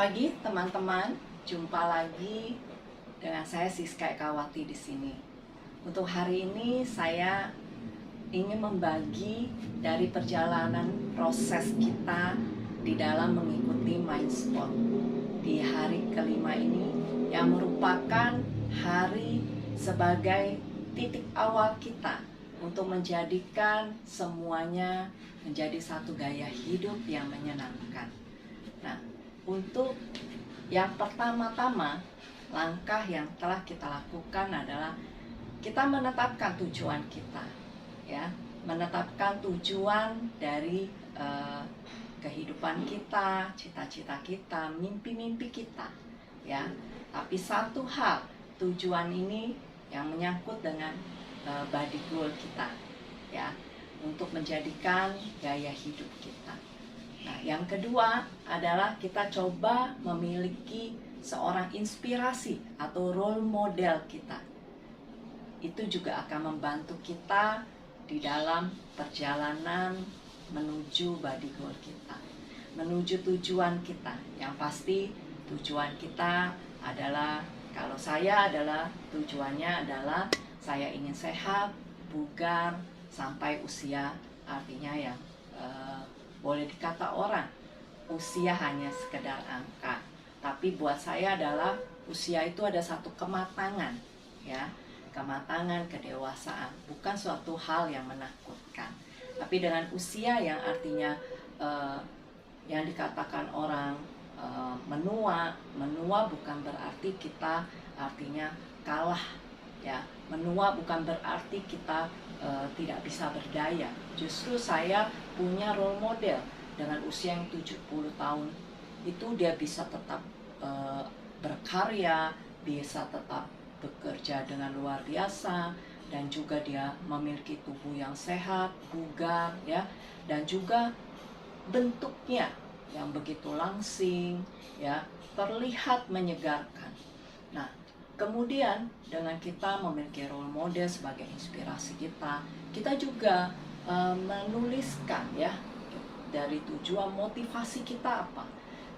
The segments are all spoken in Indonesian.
pagi teman-teman, jumpa lagi dengan saya Siska Ekawati di sini. Untuk hari ini saya ingin membagi dari perjalanan proses kita di dalam mengikuti Mindspot di hari kelima ini, yang merupakan hari sebagai titik awal kita untuk menjadikan semuanya menjadi satu gaya hidup yang menyenangkan. Nah, untuk yang pertama-tama, langkah yang telah kita lakukan adalah kita menetapkan tujuan kita, ya, menetapkan tujuan dari kehidupan kita, cita-cita kita, mimpi-mimpi kita, ya. Tapi satu hal, tujuan ini yang menyangkut dengan body goal kita, ya, untuk menjadikan gaya hidup kita. Nah, yang kedua adalah kita coba memiliki seorang inspirasi atau role model kita. Itu juga akan membantu kita di dalam perjalanan menuju body goal kita, menuju tujuan kita. Yang pasti tujuan kita adalah, kalau saya adalah tujuannya adalah saya ingin sehat, bugar, sampai usia, artinya yang boleh dikata orang usia hanya sekedar angka, tapi buat saya adalah usia itu ada satu kematangan, ya, kematangan, kedewasaan, bukan suatu hal yang menakutkan. Tapi dengan usia yang artinya yang dikatakan orang menua bukan berarti kita artinya kalah, ya. Menua bukan berarti kita tidak bisa berdaya. Justru saya punya role model dengan usia yang 70 tahun itu dia bisa tetap berkarya, bisa tetap bekerja dengan luar biasa, dan juga dia memiliki tubuh yang sehat, bugar, ya, dan juga bentuknya yang begitu langsing, ya, terlihat menyegarkan. Nah, kemudian dengan kita memiliki role model sebagai inspirasi kita juga menuliskan, ya, dari tujuan motivasi kita apa.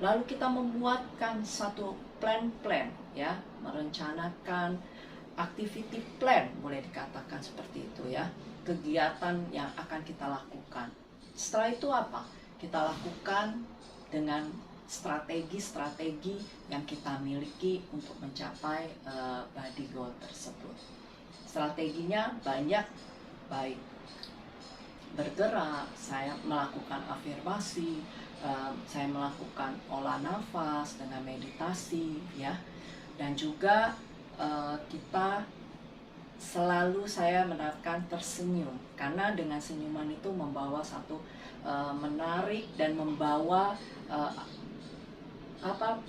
Lalu kita membuatkan satu plan, ya, merencanakan activity plan, boleh dikatakan seperti itu, ya, kegiatan yang akan kita lakukan. Setelah itu apa? Kita lakukan dengan strategi-strategi yang kita miliki untuk mencapai body goal tersebut. Strateginya banyak, baik bergerak, saya melakukan afirmasi, saya melakukan olah nafas dengan meditasi, ya, dan juga kita selalu saya menerapkan tersenyum, karena dengan senyuman itu membawa satu menarik dan membawa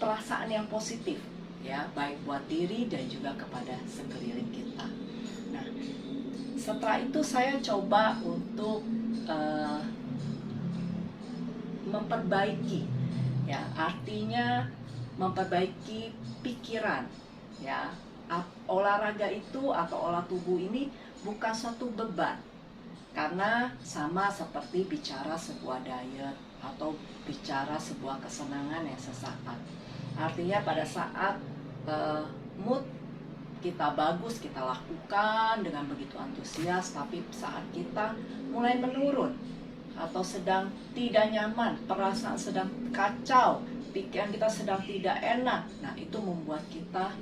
perasaan yang positif, ya, baik buat diri dan juga kepada sekeliling kita. Nah, setelah itu saya coba untuk memperbaiki, ya, artinya memperbaiki pikiran, ya. Olahraga itu atau olah tubuh ini bukan suatu beban, karena sama seperti bicara sebuah diet atau bicara sebuah kesenangan yang sesaat. Artinya pada saat mood kita bagus, kita lakukan dengan begitu antusias, tapi saat kita mulai menurun atau sedang tidak nyaman, perasaan sedang kacau, pikiran kita sedang tidak enak, nah itu membuat kita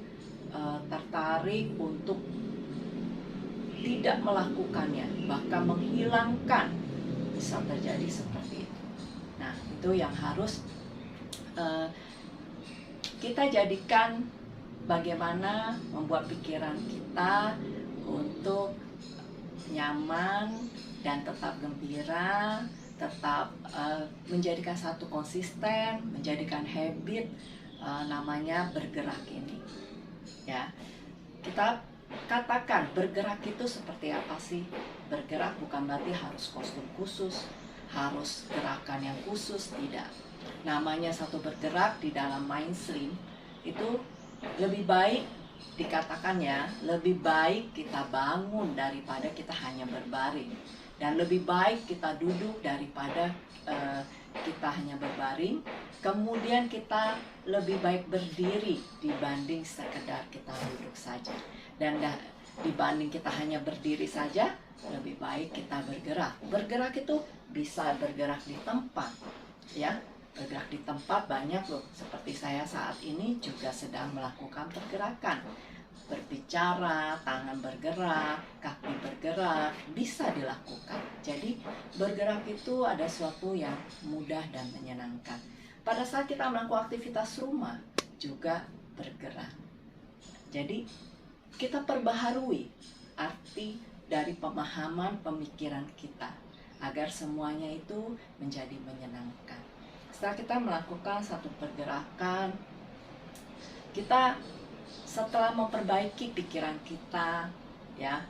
tertarik untuk tidak melakukannya, bahkan menghilangkan, bisa terjadi seperti itu. Nah, itu yang harus kita jadikan, bagaimana membuat pikiran kita untuk nyaman dan tetap gembira, tetap menjadikan satu konsisten, menjadikan habit namanya bergerak ini, ya. Kita katakan bergerak itu seperti apa sih? Bergerak bukan berarti harus kostum khusus, harus gerakan yang khusus, tidak. Namanya satu bergerak di dalam Mindspot itu lebih baik dikatakan, ya, lebih baik kita bangun daripada kita hanya berbaring, dan lebih baik kita duduk daripada kita hanya berbaring, Kemudian kita lebih baik berdiri dibanding sekedar kita duduk saja. Dan dibanding kita hanya berdiri saja, lebih baik kita bergerak. Bergerak itu bisa bergerak di tempat, ya. Bergerak di tempat banyak loh. Seperti saya saat ini juga sedang melakukan pergerakan. Berbicara, tangan bergerak, kaki bergerak, bisa dilakukan. Jadi bergerak itu ada sesuatu yang mudah dan menyenangkan. Pada saat kita melakukan aktivitas rumah juga bergerak. Jadi kita perbaharui arti dari pemahaman pemikiran kita agar semuanya itu menjadi menyenangkan. Setelah kita melakukan satu pergerakan, kita setelah memperbaiki pikiran kita, ya,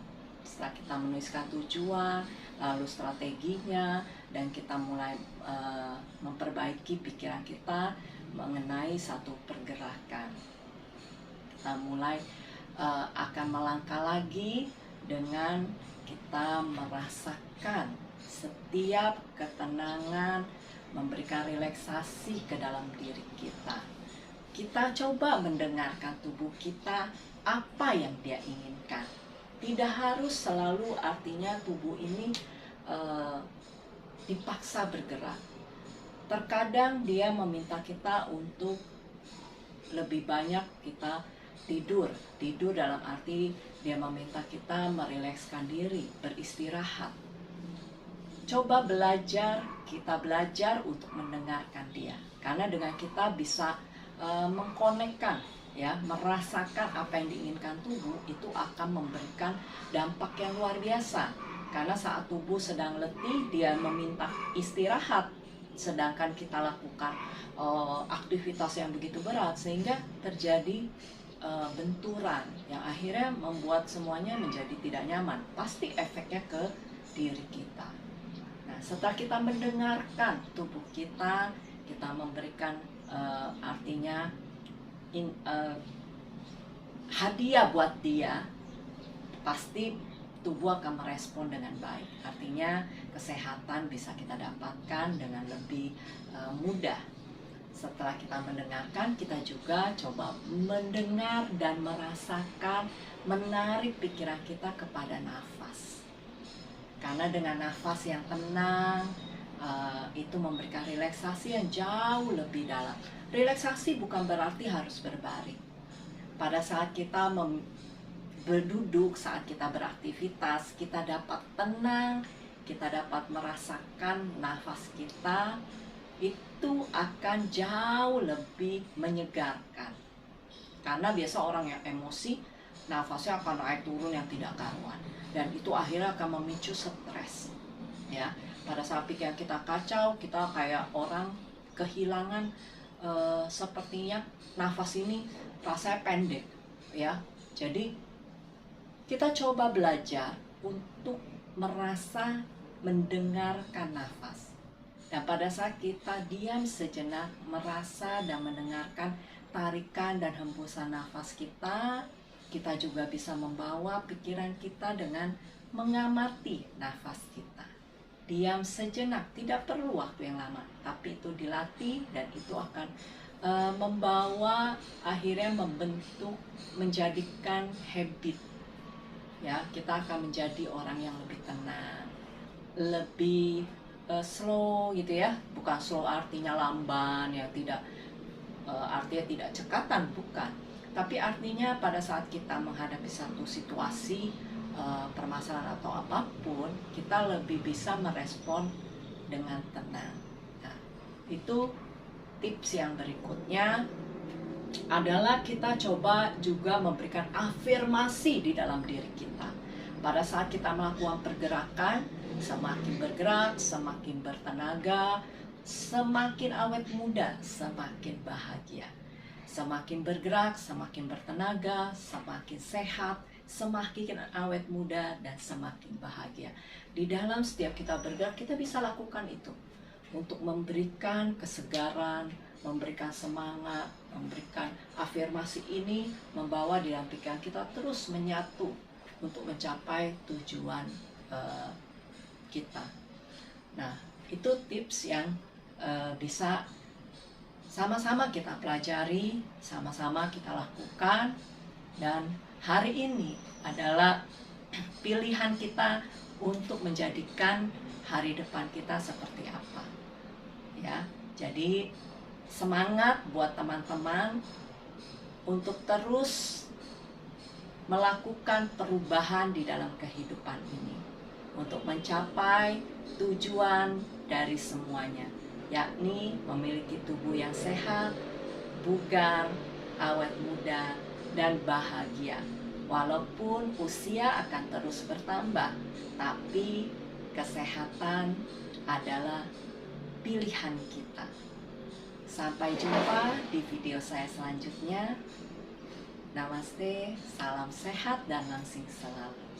setelah kita menuliskan tujuan, lalu strateginya, dan kita mulai memperbaiki pikiran kita mengenai satu pergerakan. Kita mulai akan melangkah lagi dengan kita merasakan setiap ketenangan, memberikan relaksasi ke dalam diri kita. Kita coba mendengarkan tubuh kita apa yang dia inginkan. Tidak harus selalu artinya tubuh ini dipaksa bergerak. Terkadang dia meminta kita untuk lebih banyak kita tidur. Tidur dalam arti dia meminta kita merilekskan diri, beristirahat. Coba kita belajar untuk mendengarkan dia. Karena dengan kita bisa mengkonekkan, ya, merasakan apa yang diinginkan tubuh, itu akan memberikan dampak yang luar biasa. Karena saat tubuh sedang letih, dia meminta istirahat, sedangkan kita lakukan aktivitas yang begitu berat, sehingga terjadi benturan yang akhirnya membuat semuanya menjadi tidak nyaman. Pasti efeknya ke diri kita. Nah, setelah kita mendengarkan tubuh kita, kita memberikan artinya hadiah buat dia, pasti tubuh akan merespon dengan baik. Artinya kesehatan bisa kita dapatkan dengan lebih mudah. Setelah kita mendengarkan, kita juga coba mendengar dan merasakan, menarik pikiran kita kepada nafas. Karena dengan nafas yang tenang, itu memberikan relaksasi yang jauh lebih dalam. Relaksasi bukan berarti harus berbaring. Pada saat kita berduduk, saat kita beraktivitas, kita dapat tenang, kita dapat merasakan nafas kita, itu akan jauh lebih menyegarkan. Karena biasa orang yang emosi, nafasnya akan naik turun yang tidak karuan, dan itu akhirnya akan memicu stres, ya. Pada saat pikiran kita kacau, kita kayak orang kehilangan sepertinya nafas ini rasanya pendek, ya. Jadi kita coba belajar untuk merasa mendengarkan nafas. Dan pada saat kita diam sejenak, merasa dan mendengarkan tarikan dan hembusan nafas kita, kita juga bisa membawa pikiran kita dengan mengamati nafas kita. Diam sejenak, tidak perlu waktu yang lama, tapi itu dilatih dan itu akan membawa, akhirnya membentuk, menjadikan habit. Ya, kita akan menjadi orang yang lebih tenang, lebih slow gitu ya. Bukan slow artinya lamban, ya tidak, artinya tidak cekatan, bukan. Tapi artinya pada saat kita menghadapi satu situasi, permasalahan atau apapun, kita lebih bisa merespon dengan tenang. Nah, itu tips yang berikutnya adalah kita coba juga memberikan afirmasi di dalam diri kita. Pada saat kita melakukan pergerakan, semakin bergerak, semakin bertenaga, semakin awet muda, semakin bahagia. Semakin bergerak, semakin bertenaga, semakin sehat, semakin awet muda, dan semakin bahagia. Di dalam setiap kita bergerak, kita bisa lakukan itu untuk memberikan kesegaran, memberikan semangat, memberikan afirmasi ini, membawa di dalam pikiran kita terus menyatu untuk mencapai tujuan kita. Nah, itu tips yang bisa sama-sama kita pelajari, sama-sama kita lakukan, dan hari ini adalah pilihan kita untuk menjadikan hari depan kita seperti apa. Ya, jadi semangat buat teman-teman untuk terus melakukan perubahan di dalam kehidupan ini untuk mencapai tujuan dari semuanya, yakni memiliki tubuh yang sehat, bugar, awet muda, dan bahagia. Walaupun usia akan terus bertambah, tapi kesehatan adalah pilihan kita. Sampai jumpa di video saya selanjutnya. Namaste, salam sehat dan langsing selalu.